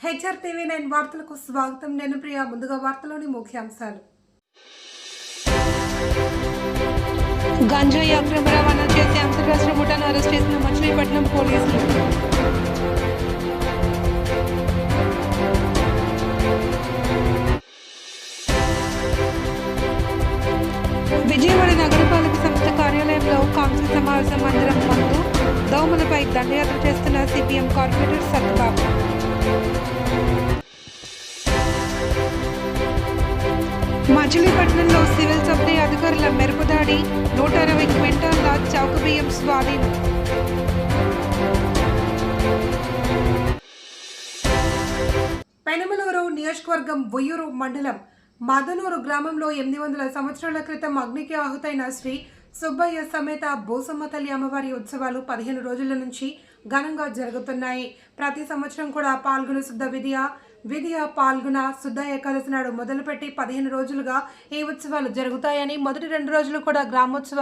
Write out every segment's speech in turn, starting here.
HRTV9 వార్తలకు స్వాగతం. నేను ప్రియా. ముందుగా వార్తలోని ముఖ్యాంశాలు. గంజాయి అక్రమ రవాణా చేసే అంతర్రాష్ట్ర ముఠాను అరెస్ట్ చేసిన మచిలీపట్నం పోలీసులు. విజయవాడ నగరపాలక సంస్థ కార్యాలయంలో కౌన్సిల్ సమావేశం మందిరం ముందు దోమలపై దండయాత్ర చేస్తున్న సిపిఎం కార్పొరేటర్ సత్యబాబు. మచిలీపట్నంలో సివిల్ సప్లై అధికారుల మెరుపుదాడి, 160 క్వింటాళ్ల చౌక బియ్యం స్వాధీనం. పెనమలూరు నియోజకవర్గం ఉయ్యూరు మండలం మదనూరు గ్రామంలో 800 సంవత్సరాల క్రితం అగ్నికి ఆహుతైన శ్రీ సుబ్బయ్య సమేత భూసమ్మ తల్లి అమ్మవారి ఉత్సవాలు 15 రోజుల నుంచి ఘనంగా జరుగుతున్నాయి. ప్రతి సంవత్సరం కూడా పాల్గొన శుద్ధ విధియ పాల్గొన శుద్ధ ఏకాదశి నాడు మొదలుపెట్టి 15 రోజులుగా ఈ ఉత్సవాలు జరుగుతాయని, మొదటి 2 రోజులు కూడా గ్రామోత్సవ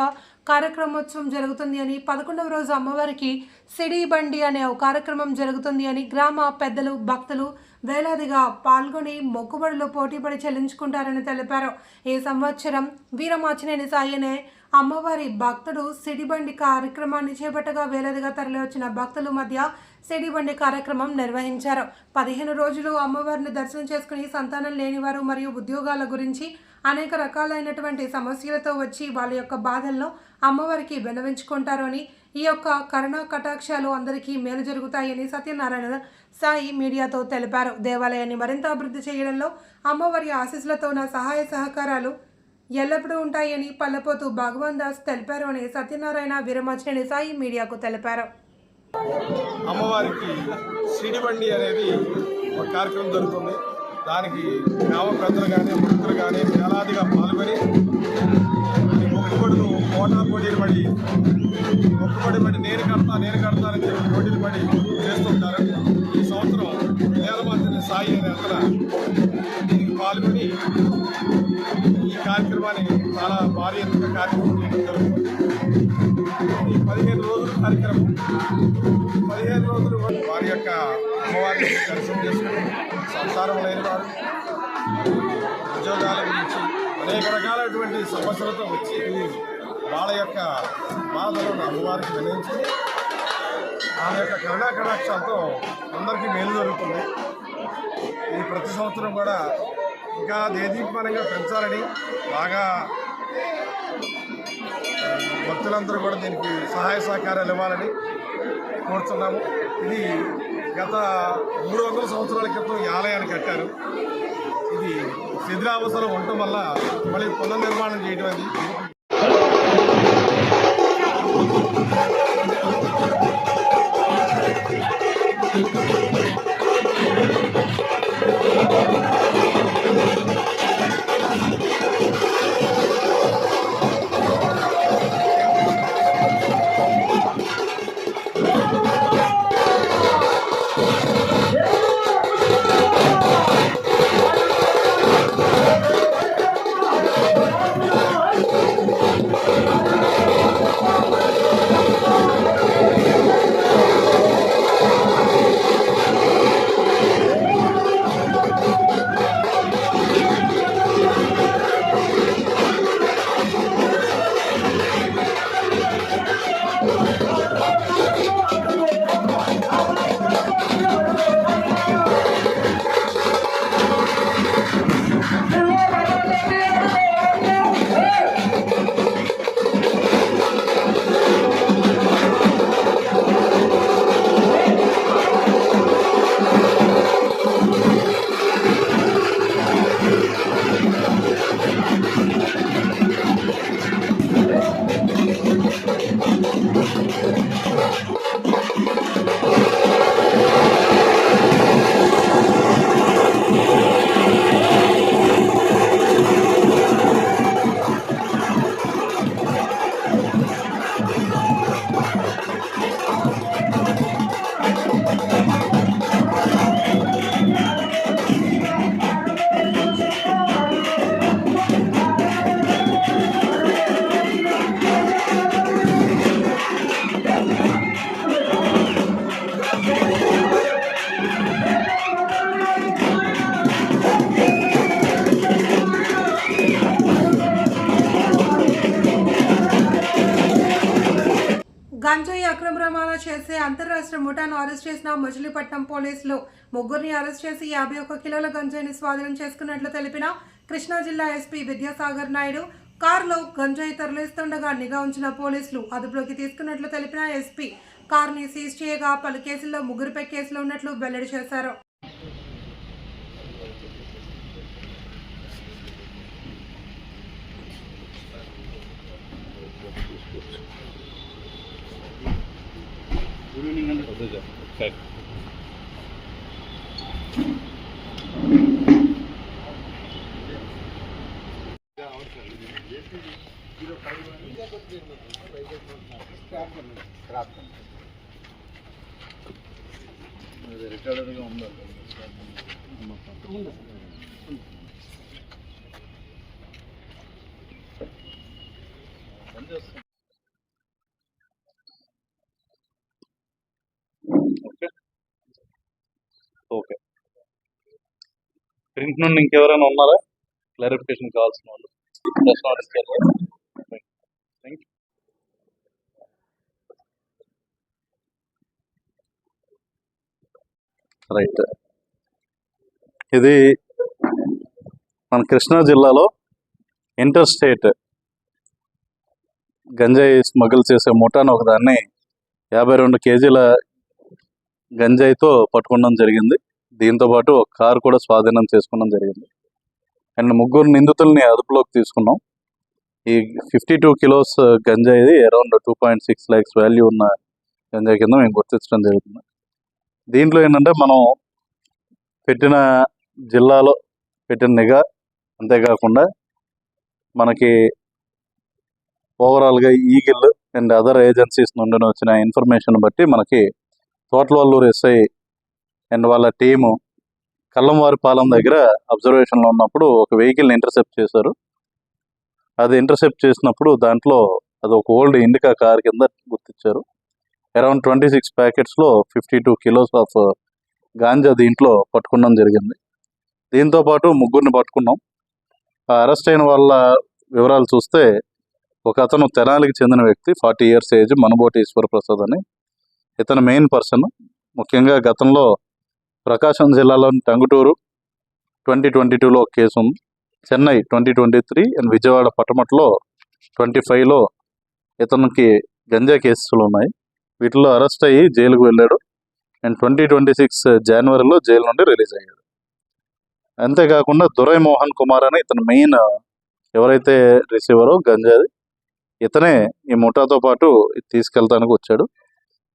కార్యక్రమోత్సవం జరుగుతుంది అని, 11వ రోజు అమ్మవారికి సిడి బండి అనే ఒక కార్యక్రమం జరుగుతుంది అని గ్రామ పెద్దలు భక్తులు వేలాదిగా పాల్గొని మొక్కుబడులు పోటీపడి చెల్లించుకుంటారని తెలిపారు. ఈ సంవత్సరం వీరమాచినేని సాయి అనే అమ్మవారి భక్తుడు సిడిబండి కార్యక్రమాన్ని చేపట్టగా వేలాదిగా తరలివచ్చిన భక్తుల మధ్య సిడిబండి కార్యక్రమం నిర్వహించారు. 15 రోజులు అమ్మవారిని దర్శనం చేసుకుని సంతానం లేనివారు మరియు ఉద్యోగాల గురించి అనేక రకాలైనటువంటి సమస్యలతో వచ్చి వాళ్ళ యొక్క బాధలను అమ్మవారికి విన్నవించుకుంటారు అని, ఈ యొక్క కరుణా కటాక్షాలు అందరికీ మేలు జరుగుతాయని సత్యనారాయణ సాయి మీడియాతో తెలిపారు. దేవాలయాన్ని మరింత అభివృద్ధి చేయడంలో అమ్మవారి ఆశీస్సులతో నా సహాయ సహకారాలు ఎల్లప్పుడూ ఉంటాయని పల్లపోతు భగవాన్ దాస్ తెలిపారు అని సత్యనారాయణ వీరమాచినేని సాయి మీడియాకు తెలిపారు. అమ్మవారికి సిడిబండి అనేది ఒక కార్యక్రమం జరుగుతుంది. దానికి గ్రామ పెద్దలు కానీ వృద్ధులు కానీ వేలాదిగా పాల్గొని మొక్కుబడులు పోటీలు పడి నేను కడతానని చెప్పి పోటీలు పడి చేస్తుంటారు. ఈ సంవత్సరం వేలమంది సాయి అనే అతను దీనికి పాల్గొని ఈ కార్యక్రమాన్ని చాలా భారీ ఎత్తున కార్యక్రమం చేయడం జరుగుతుంది. ఈ 15 రోజుల కార్యక్రమం 15 రోజులు వారి యొక్క అమ్మవారిని దర్శనం చేసుకుని సంసారం లేని వారు ఉద్యోగాల గురించి అనేక రకాలైనటువంటి సమస్యలతో వచ్చి వాళ్ళ యొక్క బాధలను అమ్మవారికి వినియోగించి ఆమె యొక్క కరుణా కటాక్షాలతో అందరికీ మేలు జరుగుతుంది. ఇది ప్రతి సంవత్సరం కూడా ఇంకా దేదీప్యమానంగా పెంచాలని బాగా భక్తులందరూ కూడా దీనికి సహాయ సహకారాలు ఇవ్వాలని కోరుతున్నాము. ఇది గత 300 సంవత్సరాల క్రితం ఈ ఆలయాన్ని కట్టారు. ఇది శిథిలావస్థలో ఉండటం వల్ల మళ్ళీ పునర్నిర్మాణం చేయడం అది చేసే అంతర్రాష్ట్ర ముఠాను అరెస్ట్ చేసిన మచిలీపట్నం పోలీసులు ముగ్గురిని అరెస్ట్ చేసి 51 కిలోల గంజాయిని స్వాధీనం చేసుకున్నట్లు తెలిపిన కృష్ణా జిల్లా ఎస్పీ విద్యాసాగర్ నాయుడు. కారులో గంజాయి తరలిస్తుండగా నిఘా ఉంచిన పోలీసులు అదుపులోకి తీసుకున్నట్లు తెలిపిన ఎస్పీ కారుని సీజ్ చేయగా పలు కేసుల్లో ముగ్గురిపై కేసులు ఉన్నట్లు వెల్లడి చేశారు. ఓకే, ప్రింట్ నుండి ఇంకెవరైనా ఉన్నారా క్లారిఫికేషన్ కావాల్సిన వాళ్ళు? రైట్, ఇది మన కృష్ణా జిల్లాలో ఇంటర్ స్టేట్ గంజాయి స్మగుల్ చేసే ముఠాను ఒకదాన్ని 52 కేజీల గంజాయితో పట్టుకోవడం జరిగింది. దీంతో పాటు ఒక కారు కూడా స్వాధీనం చేసుకోవడం జరిగింది. అండ్ ముగ్గురు నిందితుల్ని అదుపులోకి తీసుకున్నాం. ఈ 52 కిలోస్ గంజాయి అరౌండ్ 2.6 lakhs వాల్యూ ఉన్న గంజాయి కింద మేము గుర్తించడం జరుగుతుంది. దీంట్లో ఏంటంటే మనం పెట్టిన జిల్లాలో పెట్టిన నిఘా, అంతేకాకుండా మనకి ఓవరాల్గా ఈగిల్ అండ్ అదర్ ఏజెన్సీస్ నుండి వచ్చిన ఇన్ఫర్మేషన్ బట్టి మనకి తోటవల్లూరు ఎస్ఐ అండ్ వాళ్ళ టీము కల్లంవారిపాలెం దగ్గర అబ్జర్వేషన్లో ఉన్నప్పుడు ఒక వెహికల్ని ఇంటర్సెప్ట్ చేశారు. అది ఇంటర్సెప్ట్ చేసినప్పుడు దాంట్లో అది ఒక ఓల్డ్ ఇండికా కార్ కింద గుర్తించారు. అరౌండ్ 26 ప్యాకెట్స్లో 52 కిలోస్ ఆఫ్ గాంజా దీంట్లో పట్టుకోవడం జరిగింది. దీంతో పాటు ముగ్గురిని పట్టుకున్నాం. ఆ అరెస్ట్ అయిన వాళ్ళ వివరాలు చూస్తే ఒక అతను తెనాలికి చెందిన వ్యక్తి, 40 years ఏజ్, మనబోటి ఈశ్వరప్రసాద్ అని. ఇతను మెయిన్ పర్సన్. ముఖ్యంగా గతంలో ప్రకాశం జిల్లాలోని టంగుటూరు 2022లో ఒక కేసు ఉంది, చెన్నై 2023 అండ్ విజయవాడ పట్టమట్లో 25లో ఇతనికి గంజా కేసులు ఉన్నాయి. వీటిలో అరెస్ట్ అయ్యి జైలుకు వెళ్ళాడు అండ్ 2026 జనవరిలో జైలు నుండి రిలీజ్ అయ్యాడు. అంతేకాకుండా దురై మోహన్ కుమార్ అని ఇతను మెయిన్ ఎవరైతే రిసీవరో గంజాది, ఇతనే ఈ ముఠాతో పాటు తీసుకెళ్తానికి వచ్చాడు.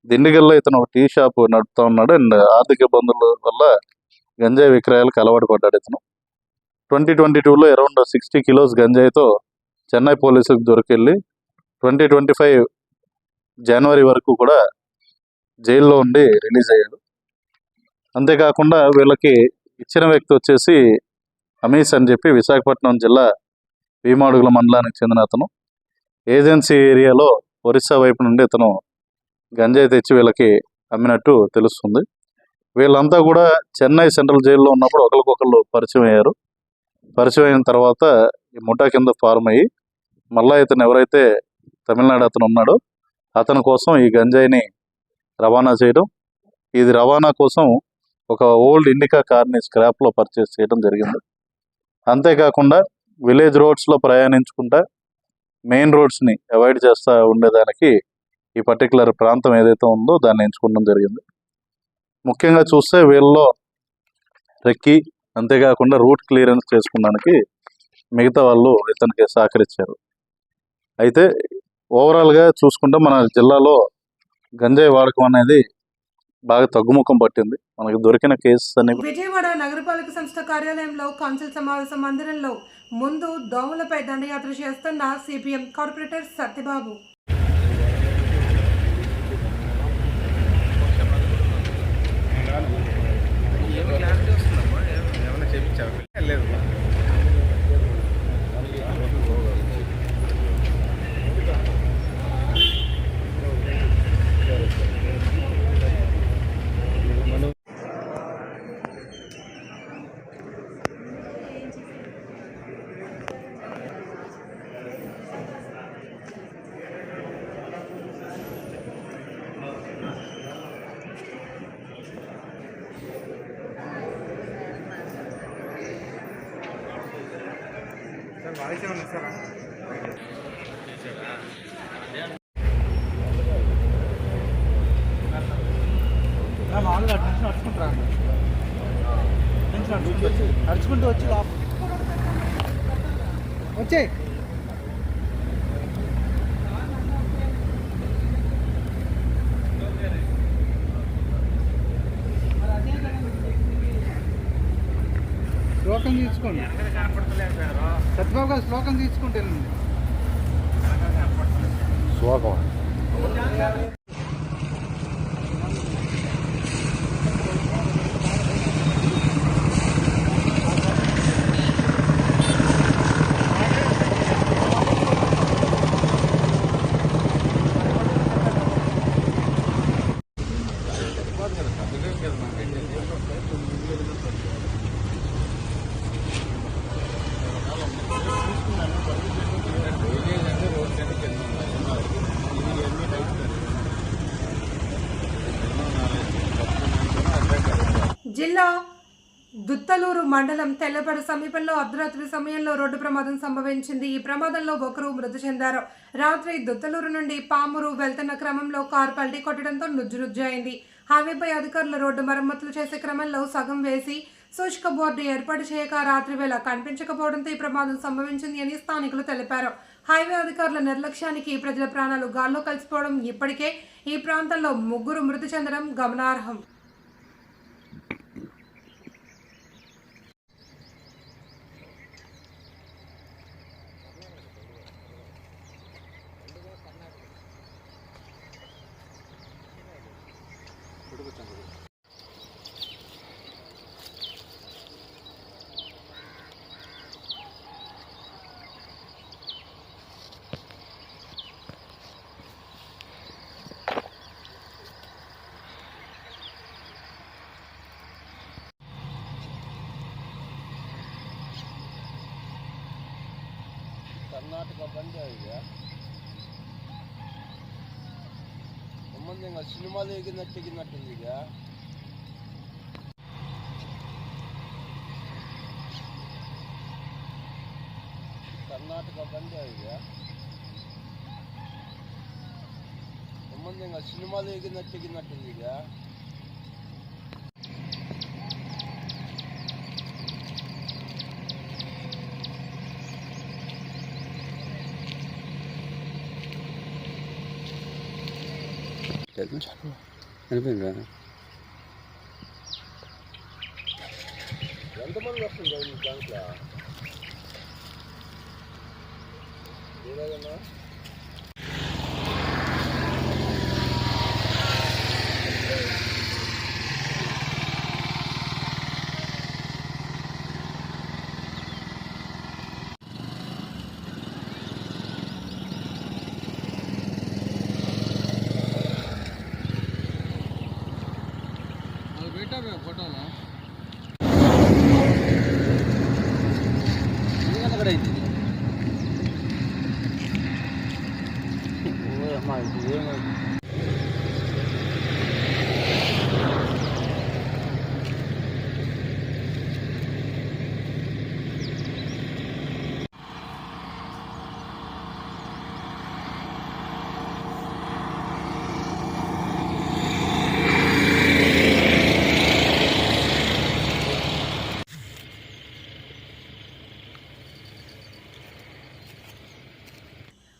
దిండిగల్లో ఇతను ఒక టీ షాప్ నడుపుతా ఉన్నాడు అండ్ ఆర్థిక ఇబ్బందుల వల్ల గంజాయి విక్రయాలకు అలవాటు పడ్డాడు ఇతను. 2022లో అరౌండ్ 60 కిలోస్ గంజాయితో చెన్నై పోలీసులకు దొరికెళ్ళి 2025 జనవరి వరకు కూడా జైల్లో ఉండి రిలీజ్ అయ్యాడు. అంతేకాకుండా వీళ్ళకి ఇచ్చిన వ్యక్తి వచ్చేసి అమీస్ అని చెప్పి విశాఖపట్నం జిల్లా భీమాడుగుల మండలానికి చెందిన అతను. ఏజెన్సీ ఏరియాలో ఒరిస్సా వైపు నుండి ఇతను గంజాయి తెచ్చి వీళ్ళకి అమ్మినట్టు తెలుస్తుంది. వీళ్ళంతా కూడా చెన్నై సెంట్రల్ జైల్లో ఉన్నప్పుడు ఒకరికొకరు పరిచయం అయ్యారు. పరిచయం అయిన తర్వాత ఈ ముఠా కింద ఫార్మ్ అయ్యి మళ్ళా ఇతను ఎవరైతే తమిళనాడు అతను ఉన్నాడో అతని కోసం ఈ గంజాయిని రవాణా చేయడం, ఇది రవాణా కోసం ఒక ఓల్డ్ ఇండికా కార్ని స్క్రాప్లో పర్చేస్ చేయడం జరిగింది. అంతేకాకుండా విలేజ్ రోడ్స్లో ప్రయాణించుకుంటా మెయిన్ రోడ్స్ని అవాయిడ్ చేస్తూ ఉండేదానికి ఈ పర్టికులర్ ప్రాంతం ఏదైతే ఉందో దాన్ని ఎంచుకోవడం జరిగింది. ముఖ్యంగా చూస్తే వీళ్ళలో రెక్కి, అంతేకాకుండా రూట్ క్లియరెన్స్ చేసుకోవడానికి మిగతా వాళ్ళు ఇతనికి సహకరించారు. అయితే ఓవరాల్గా చూసుకుంటే మన జిల్లాలో గంజాయి వాడకం అనేది బాగా తగ్గుముఖం పట్టింది. మనకి దొరికిన కేసెస్ అన్ని. విజయవాడ నగరపాలక సంస్థ కార్యాలయంలో కౌన్సిల్ సమావేశ మందిరంలో ముందు దోమలపై దండయాత్ర చేస్తున్న సిపిఎం కార్పొరేటర్ సత్యబాబు. మామూలుగా నడుచుకుంటారా నడుచుకుంటూ వచ్చి వచ్చే శ్లోకం తీసుకోండి సత్యబాబు గారు శ్లోకం తీసుకుంటే శ్లోకం జిల్లా దుత్తలూరు మండలం తెల్లపడ సమీపంలో అర్ధరాత్రి సమయంలో రోడ్డు ప్రమాదం సంభవించింది. ఈ ప్రమాదంలో ఒకరు మృతి చెందారు. రాత్రి దుత్తలూరు నుండి పామూరు వెళ్తున్న క్రమంలో కారు పల్టీ కొట్టడంతో నుజ్జునుజ్జయింది. హైవేపై అధికారులు రోడ్డు మరమ్మతులు చేసే క్రమంలో సగం వేసి సూచిక బోర్డు ఏర్పాటు చేయక రాత్రి వేళ కనిపించకపోవడంతో ఈ ప్రమాదం సంభవించింది అని స్థానికులు తెలిపారు. హైవే అధికారుల నిర్లక్ష్యానికి ప్రజల ప్రాణాలు గాల్లో కలిసిపోవడం, ఇప్పటికే ఈ ప్రాంతంలో ముగ్గురు మృతి చెందడం గమనార్హం. ಕರ್ನಾಟಕ ಬಂದೇ ಇದೆ ಸಂಬಂಧ ಸಿನಿಮಾಲು ತೆಗಿನಟ್ಟಿದೆ ಈಗ ಕರ್ನಾಟಕ ಬಂದೇ ಇದೆ ಸಂಬಂಧ ಸಿನಿಮಾಲು ತೆಗಿನಟ್ಟಿದೆ ಈಗ అనిపోయిందా ఎంతమంది వస్తుంది దాంట్లో ఏదైనా ఫోటోలో అక్కడ అయితే అమ్మా ఏమైంది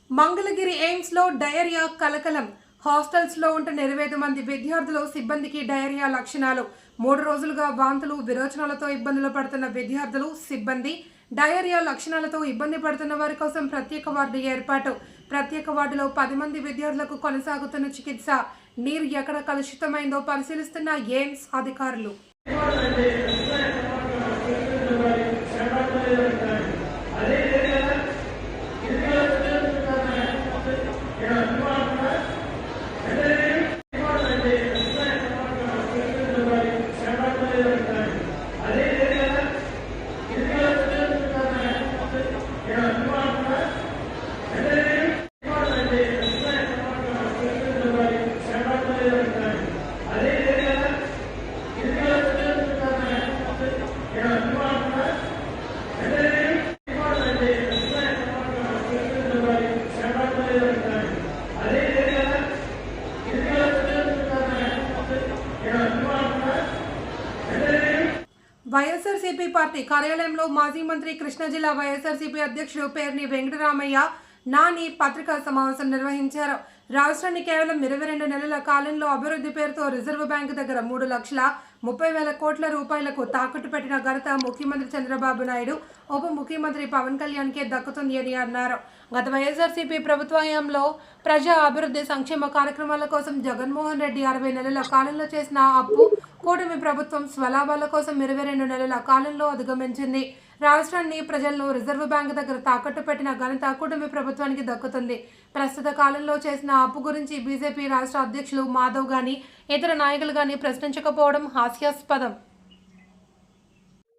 మంగళగిరి ఎయిమ్స్ లో డయేరియా కలకలం. హాస్టల్స్ లో ఉంటున్న 25 మంది విద్యార్థులు, సిబ్బందికి డయేరియా లక్షణాలు. 3 రోజులుగా వాంతులు, విరోచనాలతో ఇబ్బందులు పడుతున్న విద్యార్థులు, సిబ్బంది. డయేరియా లక్షణాలతో ఇబ్బంది పడుతున్న వారి కోసం ప్రత్యేక వార్డు ఏర్పాటు. ప్రత్యేక వార్డులో 10 మంది విద్యార్థులకు కొనసాగుతున్న చికిత్స. నీరు ఎక్కడ కలుషితమైందో పరిశీలిస్తున్న ఎయిమ్స్ అధికారులు. వైఎస్ఆర్సీపీ పార్టీ కార్యాలయంలో మాజీ మంత్రి కృష్ణా జిల్లా వైఎస్ఆర్సీపీ అధ్యక్షుడు పేర్ని వెంకటరామయ్య నాని పత్రికా సమావేశం నిర్వహించారు. రాష్ట్రాన్ని కేవలం 22 నెలల కాలంలో అభివృద్ధి పేరుతో రిజర్వ్ బ్యాంకు దగ్గర 3,30,000 కోట్ల రూపాయలకు తాకట్టు పెట్టిన ఘనత ముఖ్యమంత్రి చంద్రబాబు నాయుడు, ఉప ముఖ్యమంత్రి పవన్ కళ్యాణ్కే దక్కుతుంది అని అన్నారు. గత వైఎస్ఆర్సీపీ ప్రభుత్వ హయాంలో ప్రజా అభివృద్ధి సంక్షేమ కార్యక్రమాల కోసం జగన్మోహన్ రెడ్డి 60 నెలల కాలంలో చేసిన అప్పు కూటమి ప్రభుత్వం స్వలాభాల కోసం 22 నెలల కాలంలో అధిగమించింది. రాష్ట్రాన్ని ప్రజలను రిజర్వ్ బ్యాంకు దగ్గర తాకట్టు పెట్టిన ఘనత కూటమి ప్రభుత్వానికి దక్కుతుంది. ప్రస్తుత కాలంలో చేసిన అప్పు గురించి బీజేపీ రాష్ట్ర అధ్యక్షులు మాధవ్ గాని ఇతర నాయకులు గాని ప్రశ్నించకపోవడం హాస్యాస్పదం.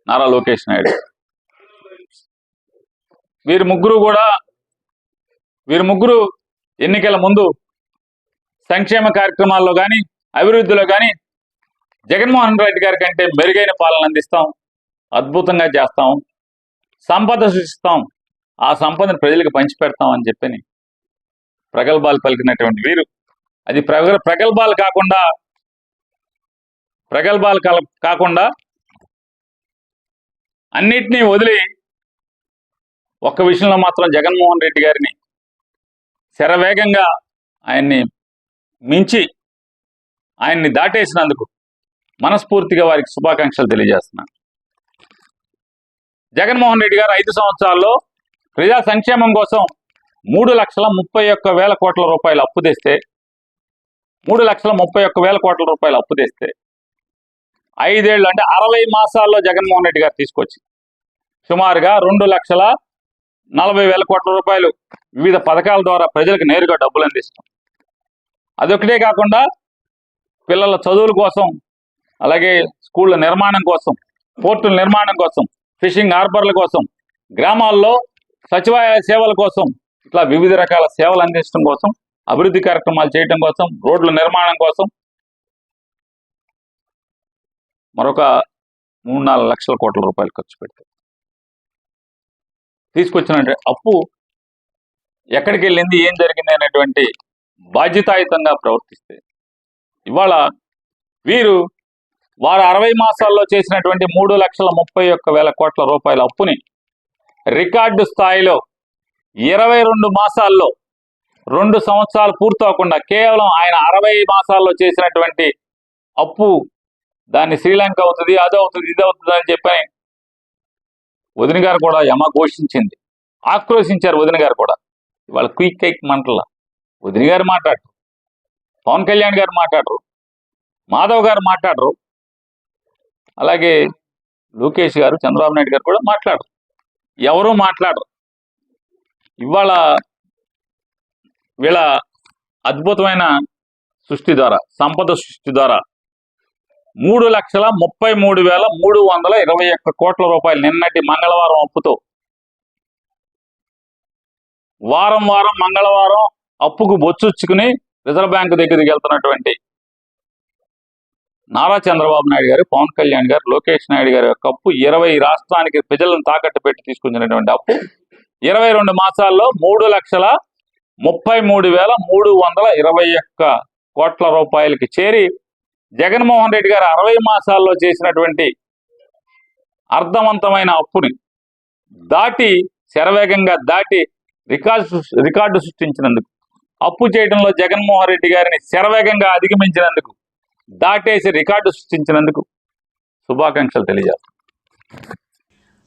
నారా లోకేష్ నాయుడు వీరు ముగ్గురు ఎన్నికల ముందు సంక్షేమ కార్యక్రమాల్లో కానీ అభివృద్ధిలో కానీ జగన్మోహన్ రెడ్డి గారి కంటే మెరుగైన పాలన అందిస్తాం, అద్భుతంగా చేస్తాం, సంపద సృష్టిస్తాం, ఆ సంపదను ప్రజలకు పంచిపెడతాం అని చెప్పని ప్రగల్భాలు పలికినటువంటి వీరు అది ప్రగల్భాలు కాకుండా అన్నిటినీ వదిలి ఒక్క విషయంలో మాత్రం జగన్మోహన్ రెడ్డి గారిని శరవేగంగా ఆయన్ని మించి ఆయన్ని దాటేసినందుకు మనస్ఫూర్తిగా వారికి శుభాకాంక్షలు తెలియజేస్తున్నాను. జగన్మోహన్ రెడ్డి గారు 5 సంవత్సరాల్లో ప్రజా సంక్షేమం కోసం 3,31,000 కోట్ల రూపాయలు అప్పు తెస్తే 3,31,000 కోట్ల రూపాయలు అప్పు తెస్తే 5 ఏళ్ళు అంటే 60 మాసాల్లో జగన్మోహన్ రెడ్డి గారు తీసుకొచ్చి సుమారుగా 2,40,000 కోట్ల రూపాయలు వివిధ పథకాల ద్వారా ప్రజలకు నేరుగా డబ్బులు అందిస్తాం. అదొకటే కాకుండా పిల్లల చదువుల కోసం, అలాగే స్కూళ్ళ నిర్మాణం కోసం, పోర్టుల నిర్మాణం కోసం, ఫిషింగ్ హార్బర్ల కోసం, గ్రామాల్లో సచివాలయ సేవల కోసం, ఇట్లా వివిధ రకాల సేవలు అందించడం కోసం, అభివృద్ధి కార్యక్రమాలు చేయడం కోసం, రోడ్ల నిర్మాణం కోసం మరొక 3-4 లక్షల కోట్ల రూపాయలు ఖర్చు పెడతారు. తీసుకొచ్చిన అప్పు ఎక్కడికి వెళ్ళింది, ఏం జరిగింది అనేటువంటి బాధ్యతాయుతంగా ప్రవర్తిస్తే ఇవాళ వారు 60 మాసాల్లో చేసినటువంటి 3,31,000 కోట్ల రూపాయల అప్పుని రికార్డు స్థాయిలో 22 మాసాల్లో 2 సంవత్సరాలు పూర్తవకుండా కేవలం ఆయన 60 మాసాల్లో చేసినటువంటి అప్పు దాన్ని శ్రీలంక అవుతుంది, అదవుతుంది, ఇదవుతుంది అని చెప్పని వదిన గారు కూడా ఘోషించింది, ఆక్రోశించారు. వదిన గారు కూడా ఇవాళ క్విక్ మంటల వదిన గారు మాట్లాడరు, పవన్ కళ్యాణ్ గారు మాట్లాడరు, మాధవ్ గారు మాట్లాడరు, అలాగే లోకేష్ గారు, చంద్రబాబు నాయుడు గారు కూడా మాట్లాడరు, ఎవరూ మాట్లాడరు. ఇవాళ వీళ్ళ అద్భుతమైన సృష్టి ద్వారా, సంపద సృష్టి ద్వారా 3,33,321 కోట్ల రూపాయలు నిన్నటి మంగళవారం అప్పుతో వారం మంగళవారం అప్పుకు బొచ్చుచ్చుకుని రిజర్వ్ బ్యాంకు దగ్గరికి వెళ్తున్నటువంటి నారా చంద్రబాబు నాయుడు గారు, పవన్ కళ్యాణ్ గారు, లోకేష్ నాయుడు గారి యొక్క అప్పు 20 రాష్ట్రానికి ప్రజలను తాకట్టు పెట్టి తీసుకొచ్చినటువంటి అప్పు 22 మాసాల్లో 3,33,321 కోట్ల రూపాయలకి చేరి జగన్మోహన్ రెడ్డి గారు 60 మాసాల్లో చేసినటువంటి అర్థవంతమైన అప్పుని శరవేగంగా దాటి రికార్డు సృష్టించినందుకు, అప్పు చేయడంలో జగన్మోహన్ రెడ్డి గారిని శరవేగంగా అధిగమించినందుకు, దాటేసి రికార్డు సృష్టించినందుకు శుభాకాంక్షలు తెలియజేస్తాను.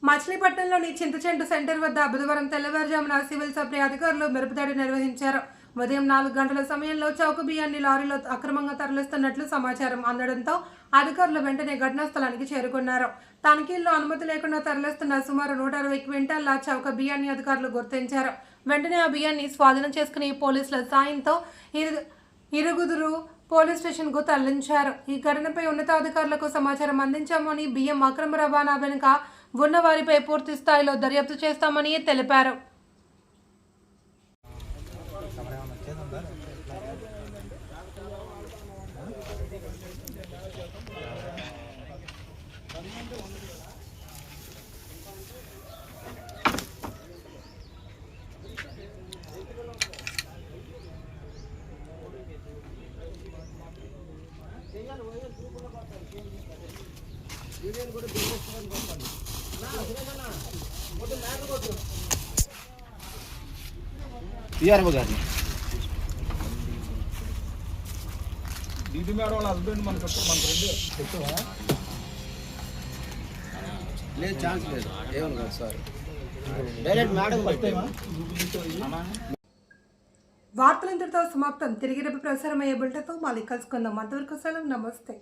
మచిలీపట్నంలోని చింతచెంటు సెంటర్ వద్ద బుధవారం తెల్లవారుజామున సివిల్ సప్లై అధికారులు మెరుపుదాడి నిర్వహించారు. ఉదయం 4 గంటల సమయంలో చౌక బియ్యాన్ని లారీలో అక్రమంగా తరలిస్తున్నట్లు సమాచారం అందడంతో అధికారులు వెంటనే ఘటనా స్థలానికి చేరుకున్నారు. తనిఖీల్లో అనుమతి లేకుండా తరలిస్తున్న సుమారు 160 క్వింటాల చౌక బియ్యాన్ని అధికారులు గుర్తించారు. వెంటనే ఆ బియ్యాన్ని స్వాధీనం చేసుకుని పోలీసుల సాయంతో ఇరుగుదురు పోలీస్ స్టేషన్కు తరలించారు. ఈ ఘటనపై ఉన్నతాధికారులకు సమాచారం అందించామని, బియ్యం అక్రమ రవాణా వెనుక ఉన్న వారిపై పూర్తి స్థాయిలో దర్యాప్తు చేస్తామని తెలిపారు. యూనియన్ కూడా బిజినెస్ పిఆర్ఓ గారిని డీటీ మేడం వాళ్ళ హస్బెండ్ మన లేదు ఛాన్స్ లేదు ఏమను కాదు సార్ డైరెక్ట్ మేడం వార్తలు ఇంతటితో సమాప్తం. తిరిగి రేపు ప్రసారమయ్యే బులెటిన్తో మళ్ళీ కలుసుకుందాం. అంతవరకు సెలవు. నమస్తే.